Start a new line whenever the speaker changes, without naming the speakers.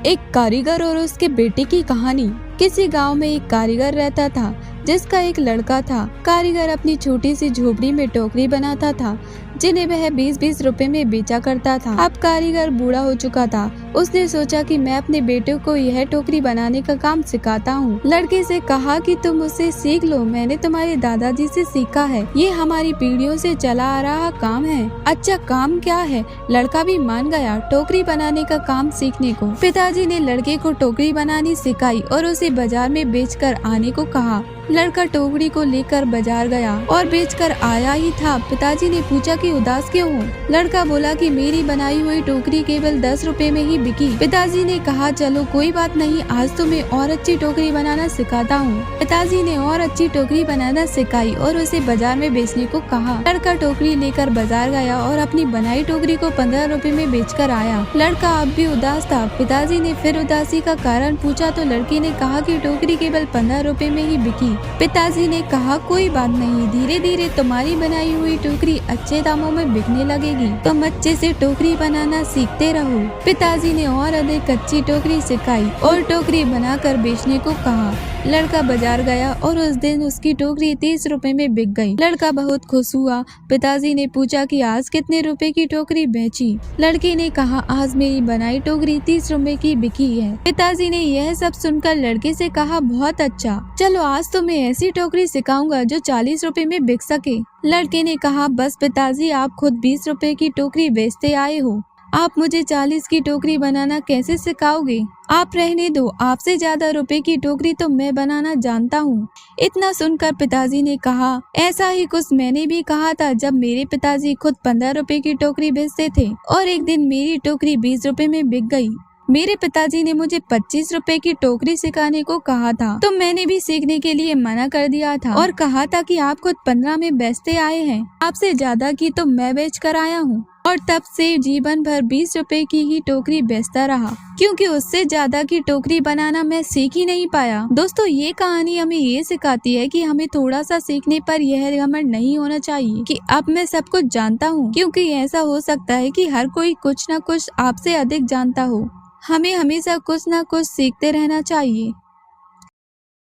एक कारीगर और उसके बेटे की कहानी। किसी गांव में एक कारीगर रहता था जिसका एक लड़का था। कारीगर अपनी छोटी सी झोपड़ी में टोकरी बनाता था जिन्हें वह 20-20 रुपए में बेचा करता था। अब कारीगर बूढ़ा हो चुका था। उसने सोचा कि मैं अपने बेटे को यह टोकरी बनाने का काम सिखाता हूँ। लड़के से कहा कि तुम मुझसे सीख लो, मैंने तुम्हारे दादाजी से सीखा है, ये हमारी पीढ़ियों से चला आ रहा काम है। अच्छा, काम क्या है? लड़का भी मान गया टोकरी बनाने का काम सीखने को। पिताजी ने लड़के को टोकरी बनानी सिखाई और उसे बाजार में बेचकर आने को कहा। लड़का टोकरी को लेकर बाजार गया और बेचकर आया ही था। पिताजी ने पूछा कि उदास क्यों हो? लड़का बोला कि मेरी बनाई हुई टोकरी केवल 10 रुपए में ही बिकी। पिताजी ने कहा चलो कोई बात नहीं, आज तुम्हें और अच्छी टोकरी बनाना सिखाता हूँ। पिताजी ने और अच्छी टोकरी बनाना सिखाई और उसे बाजार में बेचने को कहा। लड़का टोकरी लेकर बाजार गया और अपनी बनाई टोकरी को 15 रुपए में बेचकर आया। लड़का अब भी उदास था। पिताजी ने फिर उदासी का कारण पूछा तो लड़के ने कहा कि टोकरी केवल 15 रुपए में ही बिकी। पिताजी ने कहा कोई बात नहीं, धीरे धीरे तुम्हारी बनाई हुई टोकरी अच्छे दामों में बिकने लगेगी, तुम अच्छे से टोकरी बनाना सीखते रहो। पिताजी ने और अधिक अच्छी टोकरी सिखाई और टोकरी बनाकर बेचने को कहा। लड़का बाजार गया और उस दिन उसकी टोकरी 30 रुपए में बिक गई। लड़का बहुत खुश हुआ। पिताजी ने पूछा कि आज कितने रुपए की टोकरी बेची? लड़के ने कहा आज मेरी बनाई टोकरी 30 रुपए की बिकी है। पिताजी ने यह सब सुनकर लड़के से कहा बहुत अच्छा, चलो आज तुम्हें ऐसी टोकरी सिखाऊंगा जो 40 रुपए में बिक सके। लड़के ने कहा बस पिताजी, आप खुद 20 रुपए की टोकरी बेचते आए हो, आप मुझे 40 की टोकरी बनाना कैसे सिखाओगे? आप रहने दो, आपसे ज्यादा रुपए की टोकरी तो मैं बनाना जानता हूँ। इतना सुनकर पिताजी ने कहा ऐसा ही कुछ मैंने भी कहा था जब मेरे पिताजी खुद 15 रुपए की टोकरी बेचते थे और एक दिन मेरी टोकरी 20 रुपए में बिक गई। मेरे पिताजी ने मुझे 25 रुपए की टोकरी सिखाने को कहा था तो मैंने भी सीखने के लिए मना कर दिया था और कहा था कि आप खुद 15 में बेचते आए हैं, आपसे ज्यादा की तो मैं बेच कर आया हूँ। और तब से जीवन भर 20 रुपए की ही टोकरी बेचता रहा क्योंकि उससे ज्यादा की टोकरी बनाना मैं सीख ही नहीं पाया। दोस्तों, ये कहानी हमें ये सिखाती है कि हमें थोड़ा सा सीखने पर यह घमंड नहीं होना चाहिए कि अब मैं सब कुछ जानता हूँ, क्योंकि ऐसा हो सकता है कि हर कोई कुछ न कुछ आपसे अधिक जानता हो। हमें हमेशा कुछ न कुछ सीखते रहना चाहिए।